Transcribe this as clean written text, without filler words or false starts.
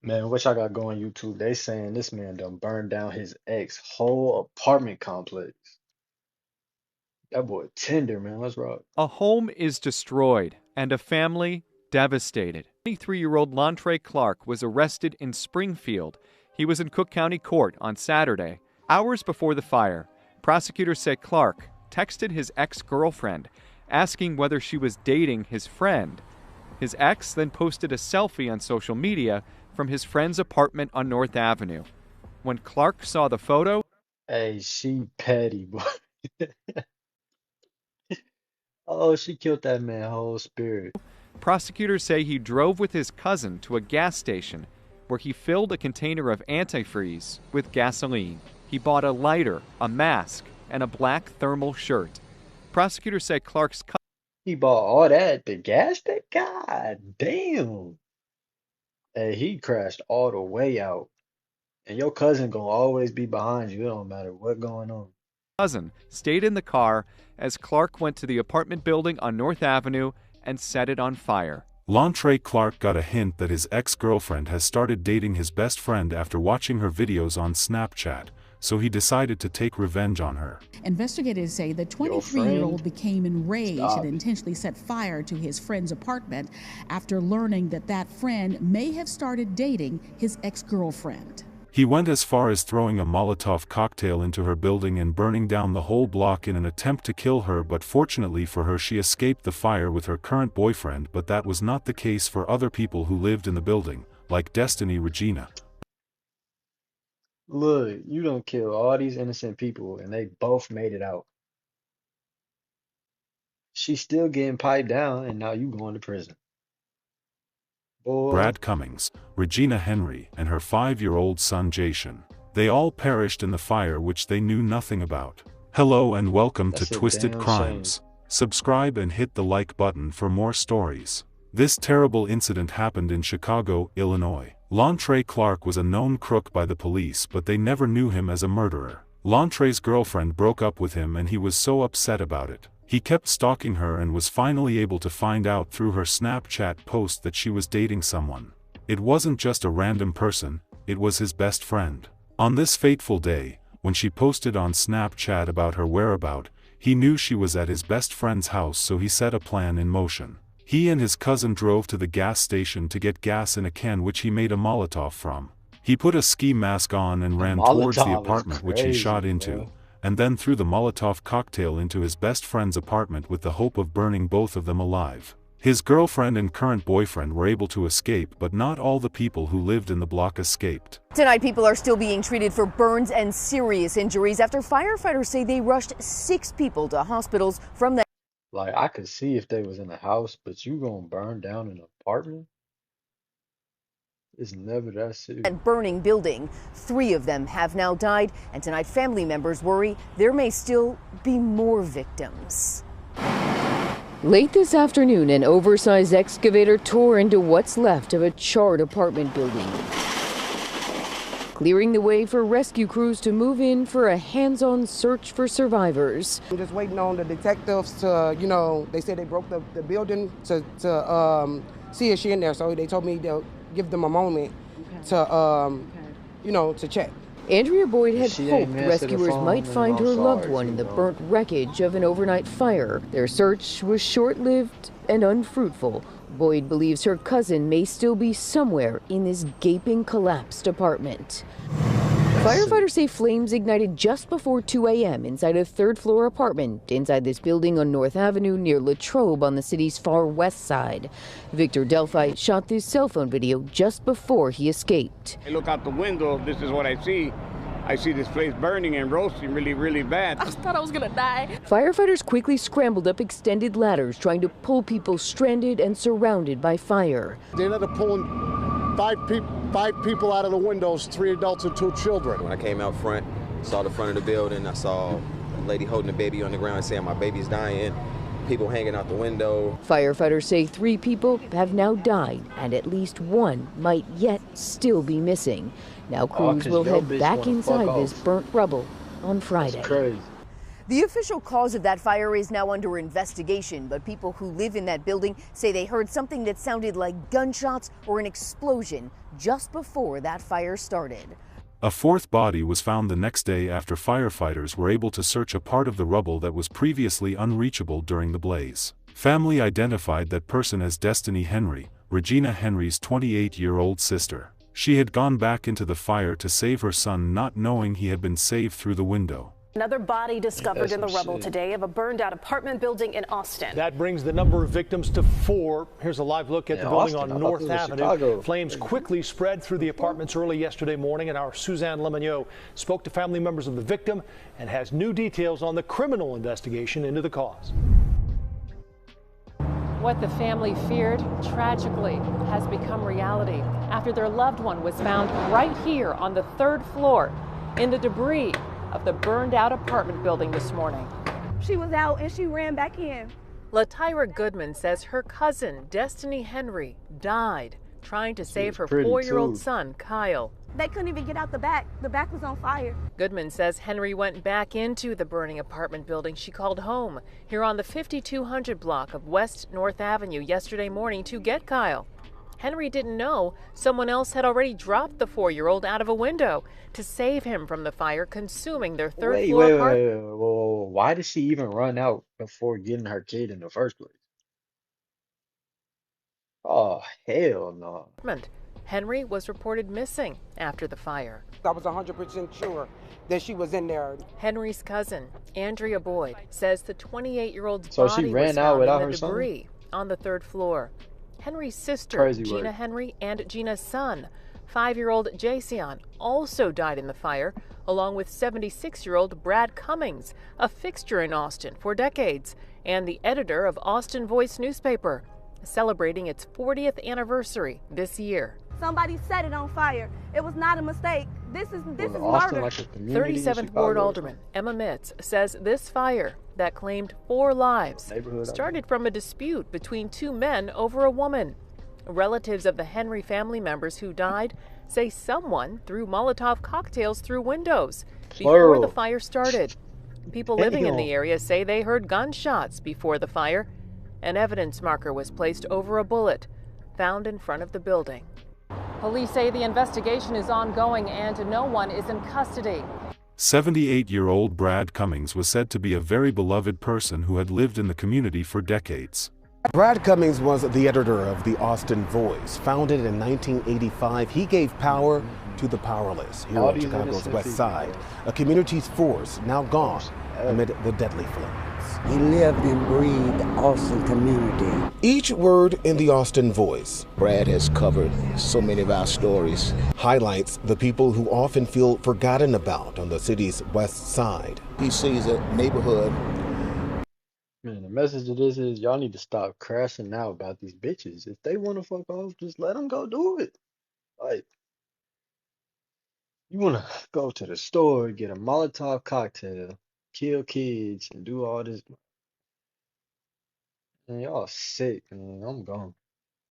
Man, which I got go on YouTube. They saying this man done burned down his ex whole apartment complex. That boy tender, man. Let's rock. A home is destroyed and a family devastated. 23-year-old Lontre Clark was arrested in Springfield. He was in Cook County Court on Saturday. Hours before the fire, prosecutors say Clark texted his ex-girlfriend asking whether she was dating his friend. His ex then posted a selfie on social media from his friend's apartment on North Avenue. When Clark saw the photo, Hey, she petty, boy. Oh, she killed that man whole spirit. prosecutors say he drove with his cousin to a gas station where he filled a container of antifreeze with gasoline. He bought a lighter, a mask, and a black thermal shirt. Prosecutors say Clark's cousin He bought all that at the gas station. God damn. Hey, he crashed all the way out. And your cousin gonna always be behind you. It don't matter what going on. stayed in the car as Clark went to the apartment building on North Avenue and set it on fire. Lontre Clark got a hint that his ex-girlfriend has started dating his best friend after watching her videos on Snapchat, so he decided to take revenge on her. Investigators say the Your 23-year-old friend? became enraged Stop and it. intentionally set fire to his friend's apartment after learning that that friend may have started dating his ex-girlfriend. He went as far as throwing a Molotov cocktail into her building and burning down the whole block in an attempt to kill her, but fortunately for her she escaped the fire with her current boyfriend, but that was not the case for other people who lived in the building, like Destiny Regina. Look, you don't kill all these innocent people and they both made it out. She's still getting piped down and now you going to prison. Boy, Brad Cummings, Regina Henry, and her 5-year-old son Jason. They all perished in the fire which they knew nothing about. Hello and welcome to that's a Twisted damn shame. Crimes. Subscribe and hit the like button for more stories. This terrible incident happened in Chicago, Illinois. Lontre Clark was a known crook by the police, but they never knew him as a murderer. Lontre's girlfriend broke up with him and he was so upset about it. He kept stalking her and was finally able to find out through her Snapchat post that she was dating someone. It wasn't just a random person, it was his best friend. On this fateful day, when she posted on Snapchat about her whereabout, he knew she was at his best friend's house, so he set a plan in motion. He and his cousin drove to the gas station to get gas in a can which he made a Molotov from. He put a ski mask on and A ran towards the Molotov is apartment which he shot crazy, into, bro. and then threw the Molotov cocktail into his best friend's apartment with the hope of burning both of them alive. His girlfriend and current boyfriend were able to escape, but not all the people who lived in the block escaped. Tonight, people are still being treated for burns and serious injuries after firefighters say they rushed 6 people to hospitals from the Like I could see if they was in a house, but you gonna burn down an apartment? It's never that serious. burning building. 3 of them have now died, and tonight family members worry there may still be more victims. Late this afternoon, an oversized excavator tore into what's left of a charred apartment building, clearing the way for rescue crews to move in for a hands-on search for survivors. We're just waiting on the detectives to, they said they broke the building to see if she in there. So they told me they'll give them a moment to, to check. Andrea Boyd had She ain't hoped answered the rescuers phone, might man. find I'm her loved sorry, one in the sweetheart. burnt wreckage of an overnight fire. Their search was short-lived and unfruitful. Boyd believes her cousin may still be somewhere in this gaping, collapsed apartment. Firefighters say flames ignited just before 2 a.m. inside a third-floor apartment inside this building on North Avenue near Latrobe on the city's far west side. Victor Delphi shot this cell phone video just before he escaped. I look out the window, this is what I see. I see this place burning and roasting really, really bad. I thought I was gonna die. Firefighters quickly scrambled up extended ladders trying to pull people stranded and surrounded by fire. They ended up pulling five people out of the windows, 3 adults and 2 children. When I came out front, saw the front of the building, I saw a lady holding a baby on the ground saying my baby's dying, people hanging out the window. Firefighters say 3 people have now died and at least 1 might yet still be missing. Now crews 'cause will your head bitch back wanna inside fuck this off. burnt rubble on Friday. That's crazy. The official cause of that fire is now under investigation, but people who live in that building say they heard something that sounded like gunshots or an explosion just before that fire started. A fourth body was found the next day after firefighters were able to search a part of the rubble that was previously unreachable during the blaze. Family identified that person as Destiny Henry, Regina Henry's 28-year-old sister. She had gone back into the fire to save her son, not knowing he had been saved through the window. Another body discovered in the rubble today of a burned-out apartment building in Austin. That brings the number of victims to 4. Here's a live look at the building Austin, on North Avenue. Chicago. Flames quickly spread through the apartments early yesterday morning, and our Suzanne Lemonnier spoke to family members of the victim and has new details on the criminal investigation into the cause. What the family feared, tragically, has become reality after their loved one was found right here on the 3rd floor in the debris of the burned-out apartment building this morning. She was out and she ran back in. LaTyra Goodman says her cousin, Destiny Henry, died trying to save her 4-year-old son, Kyle. They couldn't even get out the back. The back was on fire. Goodman says Henry went back into the burning apartment building she called home here on the 5200 block of West North Avenue yesterday morning to get Kyle. Henry didn't know someone else had already dropped the 4-year-old out of a window to save him from the fire consuming their 3rd floor apartment. Whoa. Why did she even run out before getting her kid in the first place? Oh, hell no. Henry was reported missing after the fire. I was 100% sure that she was in there. Henry's cousin, Andrea Boyd, says the 28-year-old's So body she ran was out found without in the her son? debris on the 3rd floor. Henry's sister, Crazy Gina work. Henry, and Gina's son, 5-year-old Jason, also died in the fire, along with 76-year-old Brad Cummings, a fixture in Austin for decades, and the editor of Austin Voice newspaper, celebrating its 40th anniversary this year. Somebody set it on fire. It was not a mistake. This is Austin, murder. like a community in 37th Chicago Ward or Alderman Emma Mitz says this fire that claimed 4 lives Neighborhood started from a dispute between 2 men over a woman. Relatives of the Henry family members who died say someone threw Molotov cocktails through windows before Plural. the fire started. People living in the area say they heard gunshots before the fire. An evidence marker was placed over a bullet found in front of the building. Police say the investigation is ongoing and no one is in custody. 78-year-old Brad Cummings was said to be a very beloved person who had lived in the community for decades. Brad Cummings was the editor of the Austin Voice. Founded in 1985, he gave power to the powerless here on Chicago's West Side, a community's force now gone amid the deadly flames. He lived and breathed the Austin community. Each word in the Austin Voice, Brad has covered so many of our stories, highlights the people who often feel forgotten about on the city's West Side. He sees a neighborhood. Man, the message of this is y'all need to stop crashing out about these bitches. If they want to fuck off, just let them go do it. Like, you want to go to the store, get a Molotov cocktail, kill kids, and do all this. Man, y'all sick, man. I'm gone.